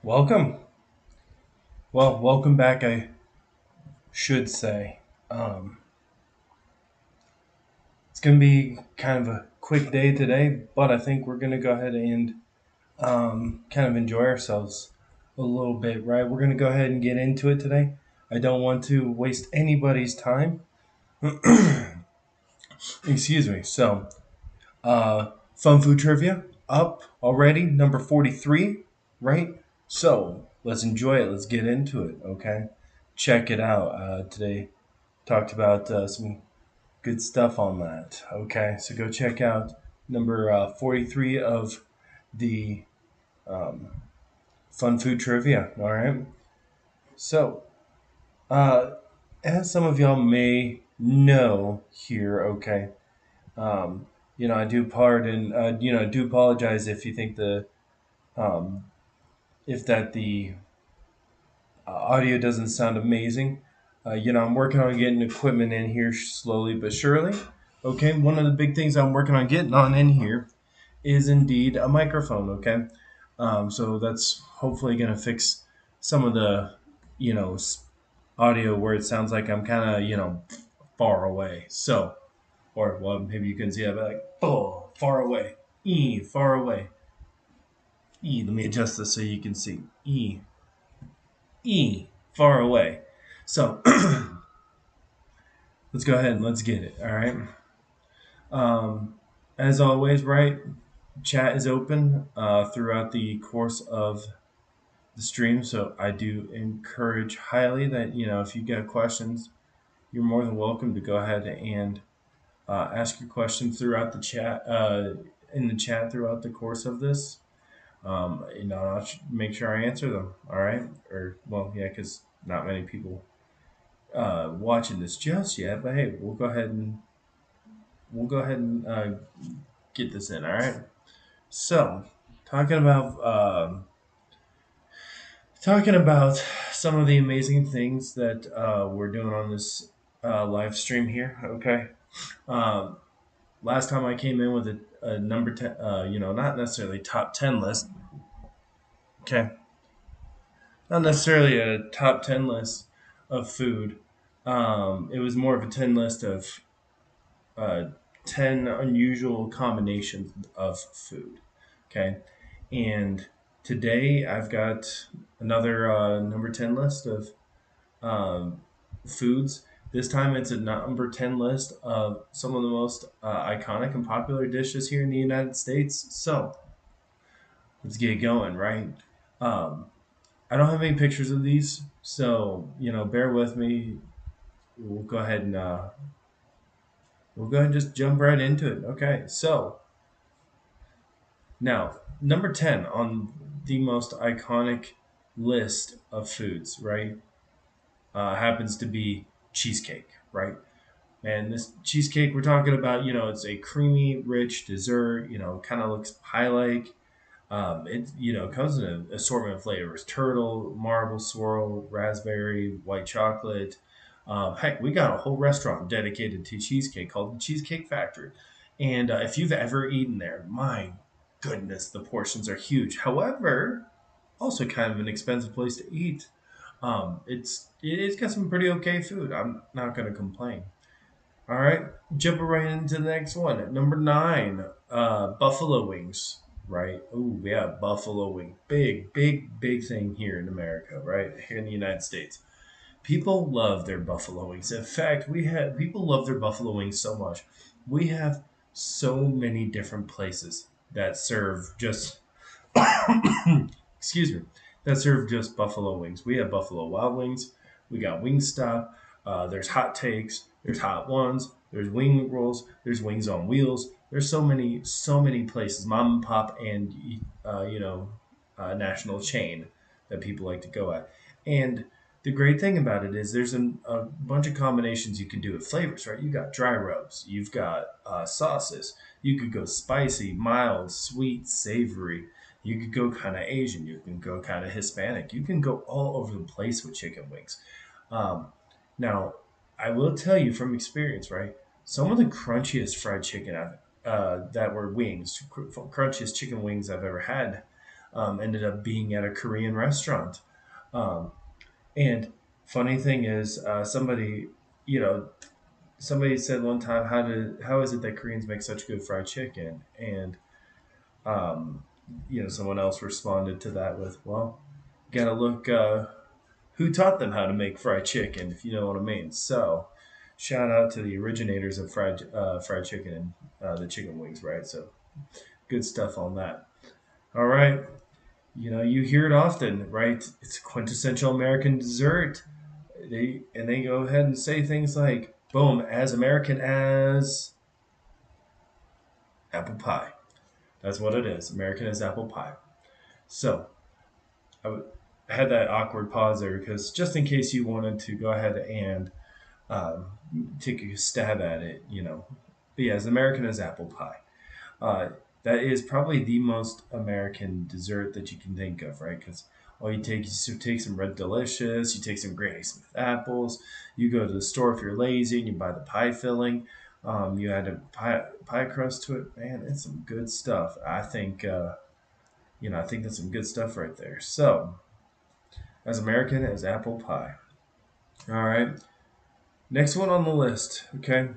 Welcome. Well, welcome back, I should say. Um, it's going to be kind of a quick day today, but I think we're going to go ahead and kind of enjoy ourselves a little bit, right? We're going to go ahead and get into it today. I don't want to waste anybody's time. Excuse me. Fun food trivia up already, number 43, right? So, let's enjoy it. Let's get into it, okay? Check it out. Today, talked about some good stuff on that. Okay, so go check out number 43 of the um, Fun Food Trivia. All right. So, uh, as some of y'all may know here, okay, um, I do pardon, I do apologize if you think um, if the audio doesn't sound amazing. I'm working on getting equipment in here slowly but surely. Okay, one of the big things I'm working on getting on in here is indeed a microphone. Okay, so that's hopefully going to fix some of the, you know, audio where it sounds like I'm kind of, far away. So, or well, maybe you can see that, but like, oh, far away, far away, Let me adjust this so you can see far away. So let's go ahead and let's get it. All right. Um, as always, right? Chat is open throughout the course of the stream. So I do encourage highly that, if you got questions, you're more than welcome to go ahead and ask your questions throughout the chat, in the chat throughout the course of this. I'll make sure I answer them. All right. Or, well, yeah, because not many people watching this just yet. But hey, we'll go ahead and get this in. All right. So, talking about talking about some of the amazing things that we're doing on this live stream here. Okay. Um, Last time I came in with a number 10, not necessarily top 10 list. Okay. Not necessarily a top 10 list of food. It was more of a 10 list of uh, 10 unusual combinations of food. Okay. And today I've got another number 10 list of um, foods. This time it's a number 10 list of some of the most iconic and popular dishes here in the United States. So let's get going, right? Um, I don't have any pictures of these, so bear with me. We'll go ahead and just jump right into it. Okay, so now number 10 on the most iconic list of foods, right? Happens to be cheesecake, right? And this cheesecake we're talking about, it's a creamy, rich dessert. Kind of looks pie-like. It comes in an assortment of flavors: turtle, marble swirl, raspberry, white chocolate. Heck, we got a whole restaurant dedicated to cheesecake called the Cheesecake Factory. And if you've ever eaten there, my goodness, the portions are huge. However, also kind of an expensive place to eat. It's got some pretty okay food. I'm not gonna complain. All right, jumping right into the next one. At number 9, buffalo wings. Right? Oh yeah, buffalo wing. Big, big, big thing here in America. Right here in the United States, people love their buffalo wings. In fact, we have people love their buffalo wings so much. We have so many different places that serve just excuse me, that serve just buffalo wings. We have Buffalo Wild Wings. We got Wingstop. There's Hot Takes. There's Hot Ones. There's Wing Rolls. There's Wings on Wheels. There's so many places, mom and pop, and national chain that people like to go at. And the great thing about it is there's a bunch of combinations you can do with flavors, right? You got dry rubs. You've got sauces. You could go spicy, mild, sweet, savory. You could go kind of Asian. You can go kind of Hispanic. You can go all over the place with chicken wings. Um, Now, I will tell you from experience, right? Some of the crunchiest fried chicken that were wings, crunchiest chicken wings I've ever had. ended up being at a Korean restaurant. Um, and funny thing is, you know, somebody said one time, how is it that Koreans make such good fried chicken? And um, someone else responded to that with, well, gotta look who taught them how to make fried chicken, if you know what I mean. So, shout out to the originators of fried chicken and the chicken wings, right? So, good stuff on that. All right, you hear it often, right? It's a quintessential American dessert. They go ahead and say things like, "Boom, as American as apple pie." That's what it is. American as apple pie. So, I had that awkward pause there because just in case you wanted to go ahead and um, take a stab at it, But yeah, as American as apple pie. Uh, that is probably the most American dessert that you can think of, right? Because all you take some Red Delicious, you take some Granny Smith apples, you go to the store if you're lazy and you buy the pie filling. You add a pie crust to it. Man, it's some good stuff. I think that's some good stuff right there. So, as American as apple pie. All right. Next one on the list. Okay.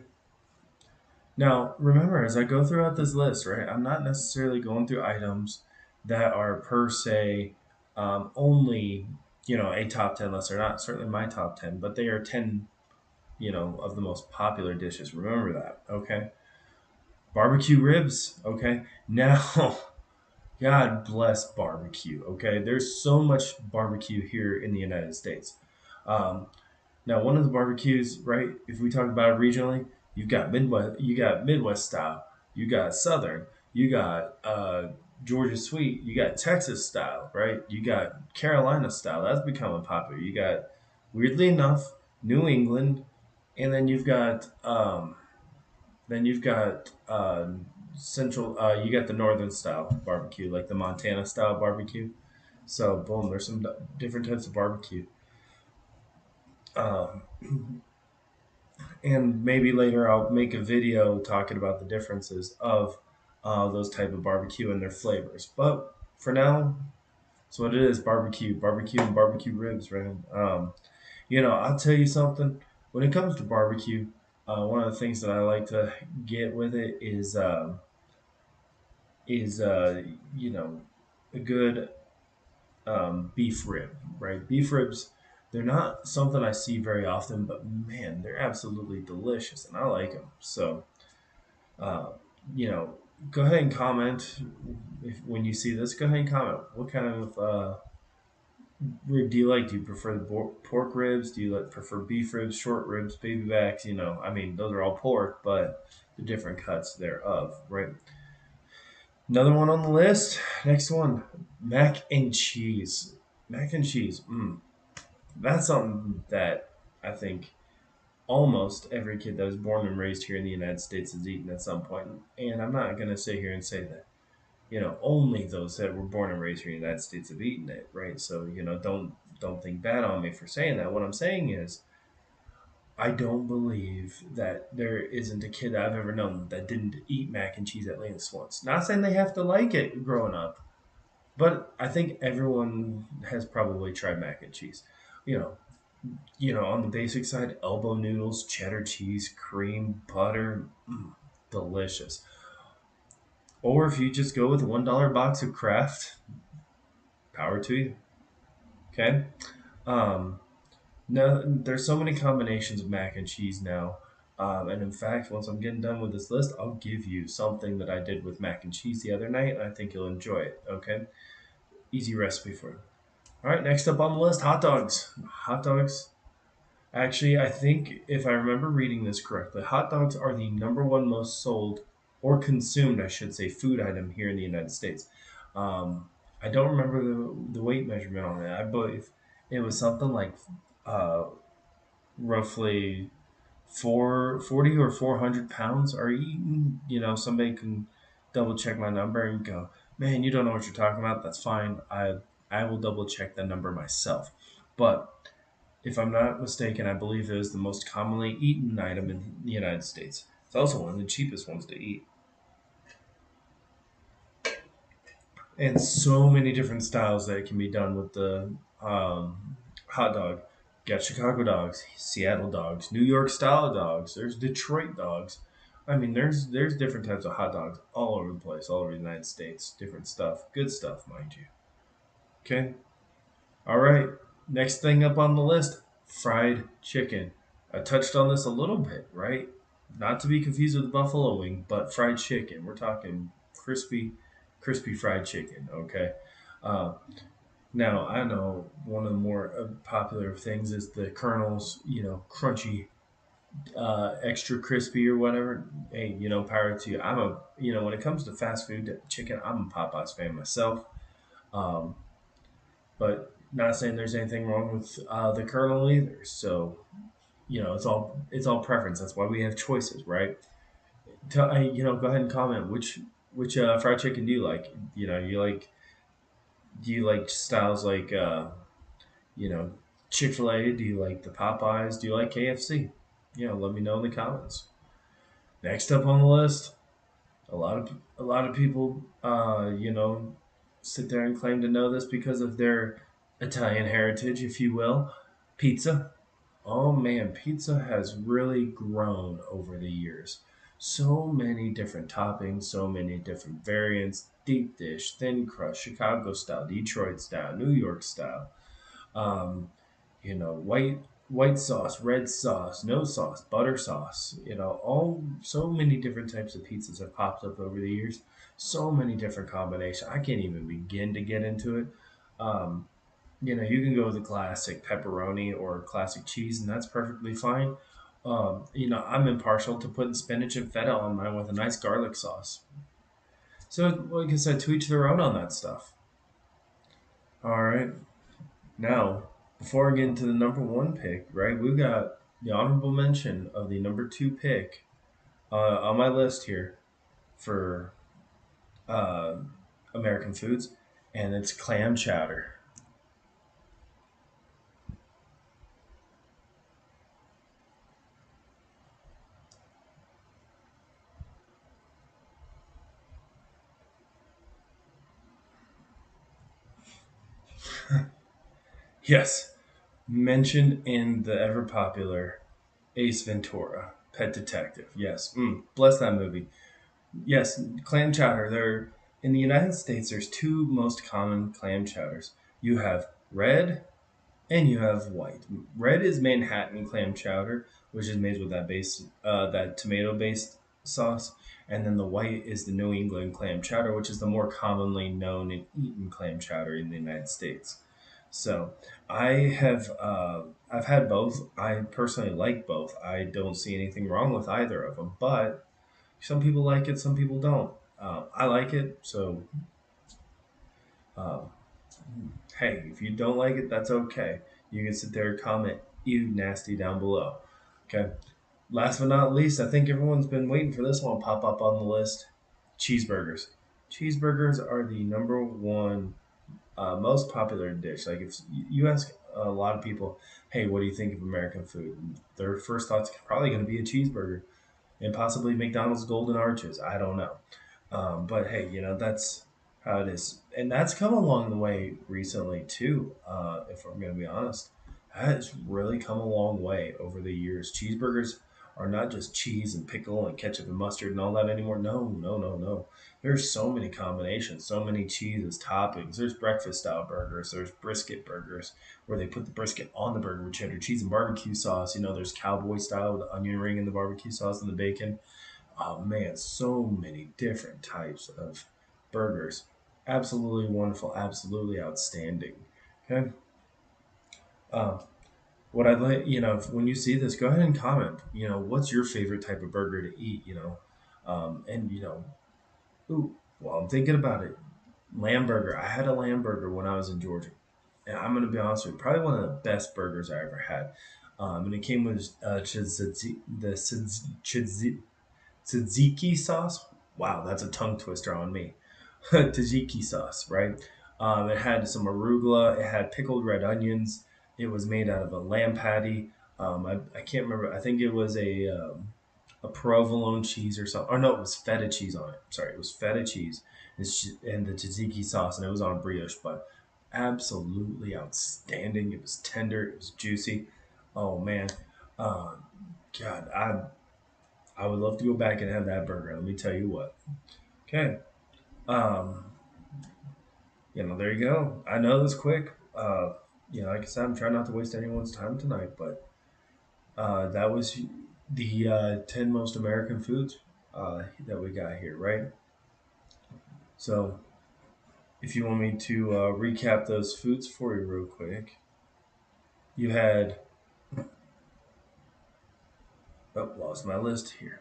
Now, remember, as I go throughout this list, right, I'm not necessarily going through items that are per se only, a top 10 list. They're not certainly my top 10, but they are 10, of the most popular dishes. Remember that. Okay. Barbecue ribs. Okay. Now, God bless barbecue. Okay. There's so much barbecue here in the United States. Um, Now, one of the barbecues, right? If we talk about it regionally, you got Midwest style, you got Southern, you got Georgia sweet, you got Texas style, right? You got Carolina style. That's becoming popular. You got, weirdly enough, New England, and then you've got central. You got the northern style barbecue, like the Montana style barbecue. So, boom, there's some different types of barbecue. Um, and maybe later I'll make a video talking about the differences of those type of barbecue and their flavors. But for now, it's what it is: barbecue, and barbecue ribs, right? I'll tell you something. When it comes to barbecue, one of the things that I like to get with it is a good beef rib, right? Beef ribs, they're not something I see very often, but man, they're absolutely delicious, and I like them. So, uh, you know, go ahead and comment when you see this. Go ahead and comment. What kind of rib do you like? Do you prefer the pork ribs? Do you prefer beef ribs, short ribs, baby backs? I mean, those are all pork, but the different cuts thereof, right? Another one on the list. Next one, mac and cheese. Mac and cheese. That's something that I think almost every kid that was born and raised here in the United States has eaten at some point. And I'm not going to sit here and say that, only those that were born and raised here in the United States have eaten it, right? So, don't think bad on me for saying that. What I'm saying is I don't believe that there isn't a kid that I've ever known that didn't eat mac and cheese at least once. Not saying they have to like it growing up, but I think everyone has probably tried mac and cheese. You know, on the basic side, elbow noodles, cheddar cheese, cream, butter, delicious. Or if you just go with a $1 box of Kraft, power to you. Okay. Um, no, there's so many combinations of mac and cheese now. And in fact, once I'm getting done with this list, I'll give you something that I did with mac and cheese the other night, and I think you'll enjoy it. Okay. Easy recipe for you. All right. Next up on the list, hot dogs. Hot dogs. Actually, I think if I remember reading this correctly, hot dogs are the number one most sold or consumed, I should say, food item here in the United States. I don't remember the weight measurement on it. I believe it was something like uh, roughly 440 or 400 pounds are eaten. Somebody can double check my number and go, man, you don't know what you're talking about. That's fine. I will double check that number myself. But if I'm not mistaken, I believe it is the most commonly eaten item in the United States. It's also one of the cheapest ones to eat. and so many different styles that can be done with the hot dog. You got Chicago dogs, Seattle dogs, New York style dogs. There's Detroit dogs. I mean, there's different types of hot dogs all over the place, all over the United States. Different stuff, good stuff, mind you. Okay, all right. Next thing up on the list, fried chicken. I touched on this a little bit, right? Not to be confused with buffalo wing, but fried chicken. We're talking crispy fried chicken. Okay. Uh, Now I know one of the more popular things is the kernels, crunchy, extra crispy or whatever. Hey, power to you. When it comes to fast food chicken, I'm a Popeyes fan myself. Um, but not saying there's anything wrong with the kernel either. So it's all preference. That's why we have choices, right? Go ahead and comment which fried chicken do you like? Do you like styles like you know, Chick-fil-A? Do you like the Popeyes? Do you like KFC? Let me know in the comments. Next up on the list, a lot of people, sit there and claim to know this because of their Italian heritage, if you will. Pizza. Oh man, pizza has really grown over the years. So many different toppings, so many different variants: deep dish, thin crust, Chicago style, Detroit style, New York style. um, white sauce, red sauce, no sauce, butter sauce. All so many different types of pizzas have popped up over the years. So many different combinations. I can't even begin to get into it. Um, you can go with the classic pepperoni or classic cheese, and that's perfectly fine. I'm impartial to putting spinach and feta on mine with a nice garlic sauce. So, like I said, to each their own on that stuff. All right. Now, before I get into the number one pick, right, we've got the honorable mention of the number two pick on my list here for uh, American foods, and it's clam chowder. Yes, mentioned in the ever popular Ace Ventura, Pet Detective. Yes, bless that movie. Yes, clam chowder. There in the United States, there's two most common clam chowders. You have red and you have white. Red is Manhattan clam chowder, which is made with that tomato based sauce, and then the white is the New England clam chowder, which is the more commonly known and eaten clam chowder in the United States. So I've had both. I personally like both. I don't see anything wrong with either of them, but some people like it, some people don't. I like it, so um, hey, if you don't like it, that's okay. You can sit there and comment "ew nasty" down below. Okay. Last but not least, I think everyone's been waiting for this one to pop up on the list. Cheeseburgers. Cheeseburgers are the number one most popular dish. Like if you ask a lot of people, "Hey, what do you think of American food?" Their first thought's probably going to be a cheeseburger and possibly McDonald's Golden Arches. I don't know. But hey, that's how it is, and that's come along the way recently too. If I'm going to be honest, that has really come a long way over the years. Cheeseburgers are not just cheese and pickle and ketchup and mustard and all that anymore. No, no, no, no. There's so many combinations, so many cheeses, toppings. There's breakfast style burgers. There's brisket burgers where they put the brisket on the burger with cheddar cheese and barbecue sauce. There's cowboy style with the onion ring and the barbecue sauce and the bacon. Oh man, so many different types of burgers. Absolutely wonderful, absolutely outstanding. Okay. Um, what I'd like, when you see this, go ahead and comment. What's your favorite type of burger to eat? And ooh, well, I'm thinking about it. Lamb burger. I had a lamb burger when I was in Georgia, and I'm gonna be honest with you, probably one of the best burgers I ever had. And it came with tzatziki sauce. Wow, that's a tongue twister on me. Tzatziki sauce, right? It had some arugula. It had pickled red onions. It was made out of a lamb patty. I can't remember. I think it was a provolone cheese or something. Or no, it was feta cheese on it. Sorry, it was feta cheese and the tzatziki sauce, and it was on brioche. But absolutely outstanding. It was tender. It was juicy. Oh man, uh, God, I would love to go back and have that burger. Let me tell you what. Okay, um, there you go. I know this quick. Like I said, I'm trying not to waste anyone's time tonight, but that was the 10 most American foods that we got here, right? So, if you want me to recap those foods for you real quick, you had, oh, lost my list here.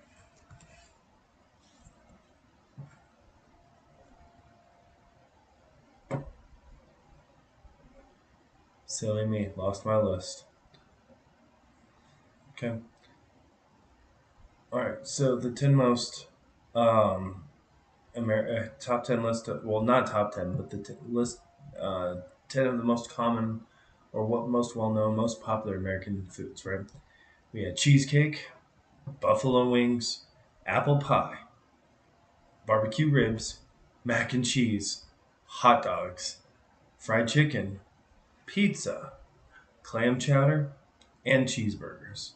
Silly me, lost my list. Okay. All right. So, the 10 most um, top 10 list, well, not top 10, but the list, uh, 10 of the most common or what most well known, most popular American foods, right? We had cheesecake, buffalo wings, apple pie, barbecue ribs, mac and cheese, hot dogs, fried chicken, pizza, clam chowder, and cheeseburgers.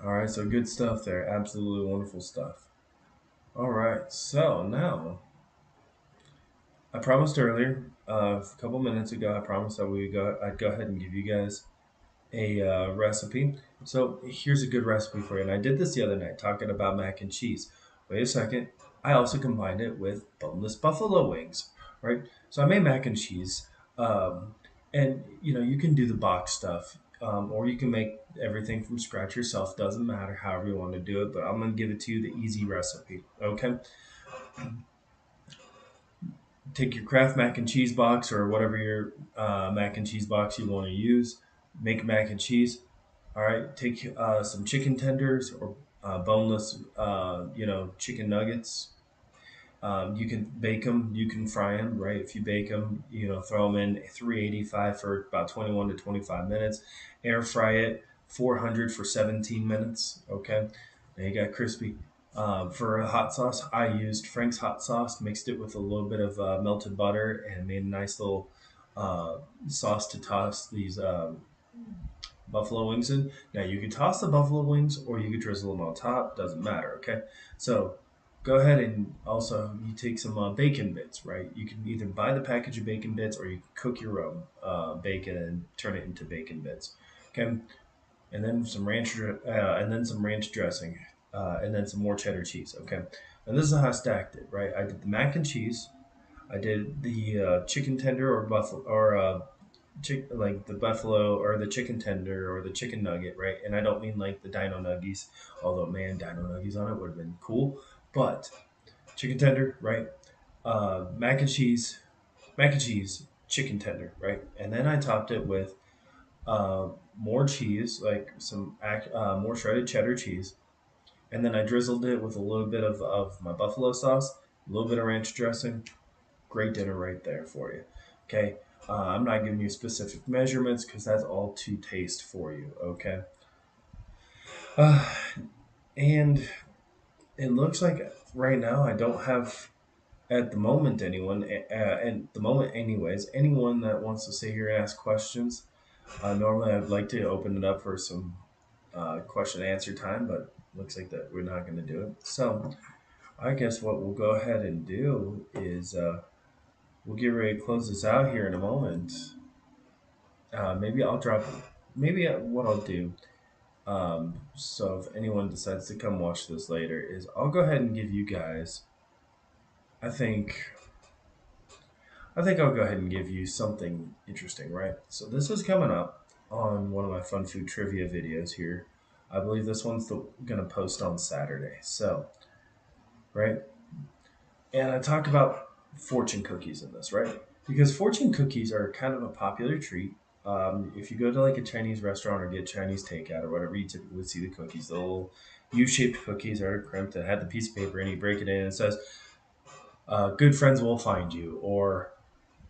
All right, so good stuff there. Absolutely wonderful stuff. All right, so now I promised earlier, a couple minutes ago, I promised that I'd go ahead and give you guys a recipe. So here's a good recipe for you. And I did this the other night talking about mac and cheese. Wait a second. I also combined it with boneless buffalo wings, right? So I made mac and cheese. And you can do the box stuff, or you can make everything from scratch yourself. Doesn't matter, however you want to do it. But I'm gonna give it to you the easy recipe. Okay. Take your Kraft mac and cheese box or whatever your mac and cheese box you want to use. Make mac and cheese. All right, take some chicken tenders or boneless, chicken nuggets. You can bake them, you can fry them, right? If you bake them, throw them in 385 for about 21 to 25 minutes. Air fry it 400 for 17 minutes. Okay, now you got crispy. For a hot sauce, I used Frank's hot sauce, mixed it with a little bit of melted butter, and made a nice little uh, sauce to toss these buffalo wings in. Now you can toss the buffalo wings or you could drizzle them on top. Doesn't matter. Okay, so go ahead and also you take some bacon bits. Right, you can either buy the package of bacon bits or you can cook your own bacon and turn it into bacon bits. Okay, and then some ranch dressing, and then some more cheddar cheese. Okay, and this is how I stacked it. Right, I did the mac and cheese. I did the chicken tender or buffalo or like the buffalo or the chicken tender or the chicken nugget, right? And I don't mean like the dino nuggies, although man, dino nuggies on it would have been cool. But chicken tender, right? Mac and cheese, chicken tender, right? And then I topped it with more cheese, like some more shredded cheddar cheese, and then I drizzled it with a little bit of my buffalo sauce, a little bit of ranch dressing. Great dinner right there for you. Okay. I'm not giving you specific measurements because that's all to taste for you. Okay. Uh, and it looks like right now I don't have at the moment anyone, at the moment anyways, anyone that wants to sit here and ask questions. Normally I'd like to open it up for some question and answer time, but looks like that we're not going to do it. So I guess what we'll go ahead and do is we'll get ready to close this out here in a moment. Maybe I'll drop. Maybe what I'll do. So if anyone decides to come watch this later, is I'll go ahead and give you guys. I think. I think I'll go ahead and give you something interesting, right? So this is coming up on one of my fun food trivia videos here. I believe this one's gonna post on Saturday. So, right, and I talk about fortune cookies in this, right? Because fortune cookies are kind of a popular treat. If you go to like a Chinese restaurant or get Chinese takeout or whatever, you typically see the cookies, the little U-shaped cookies that are crimped that had the piece of paper and you break it in and it says, "Good friends will find you," or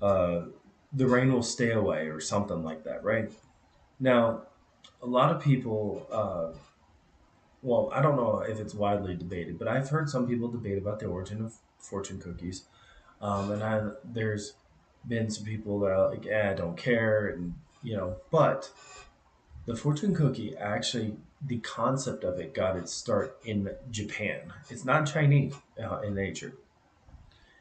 uh, "The rain will stay away," or something like that, right? Now, a lot of people, well, I don't know if it's widely debated, but I've heard some people debate about the origin of fortune cookies. There's been some people that are like, I don't care, and but the fortune cookie actually, the concept of it got its start in Japan. It's not Chinese in nature.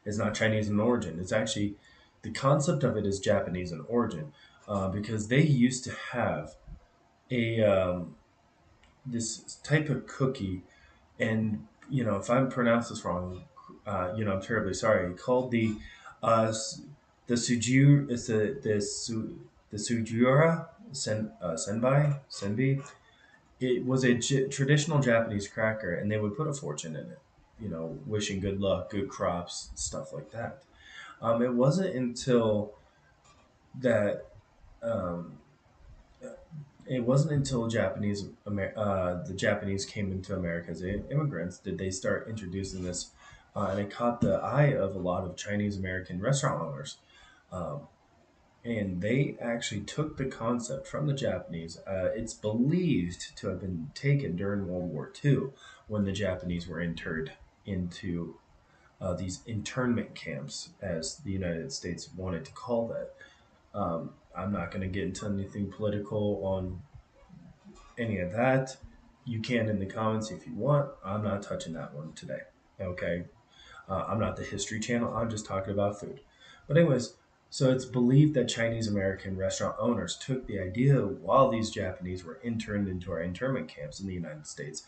It's not Chinese in origin. It's actually the concept of it is Japanese in origin, because they used to have a this type of cookie, and if I pronounce this wrong, I'm terribly sorry. Called uh, the suju is the sujura senbai. It was a traditional Japanese cracker, and they would put a fortune in it. Wishing good luck, good crops, stuff like that. It wasn't until that um, it wasn't until the Japanese came into America as immigrants did they start introducing this, and it caught the eye of a lot of Chinese American restaurant owners. Um, and they actually took the concept from the Japanese. It's believed to have been taken during World War II when the Japanese were interred into these internment camps, as the United States wanted to call that. I'm not going to get into anything political on any of that. You can in the comments if you want. I'm not touching that one today. Okay. I'm not the history channel. I'm just talking about food. But anyways, so it's believed that Chinese American restaurant owners took the idea while these Japanese were interned into our internment camps in the United States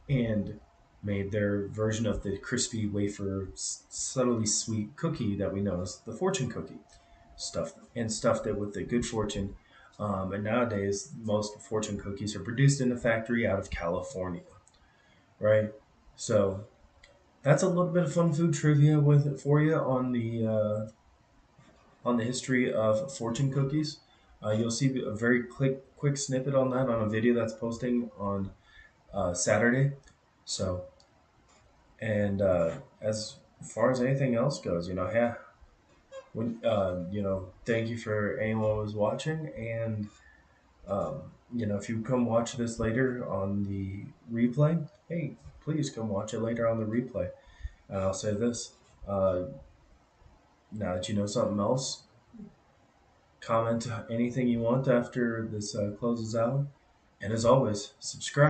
and made their version of the crispy wafer, subtly sweet cookie that we know as the fortune cookie, stuffed it with the good fortune. And nowadays, most fortune cookies are produced in a factory out of California, right? So that's a little bit of fun food trivia with it for you on the history of fortune cookies. You'll see a very quick snippet on that on a video that's posting on Saturday. So, and as far as anything else goes, yeah, thank you for anyone who was watching, and if you come watch this later on the replay, hey, please come watch it later on the replay. And I'll say this. Uh, Now that you know something else, comment anything you want after this closes out. And as always, subscribe.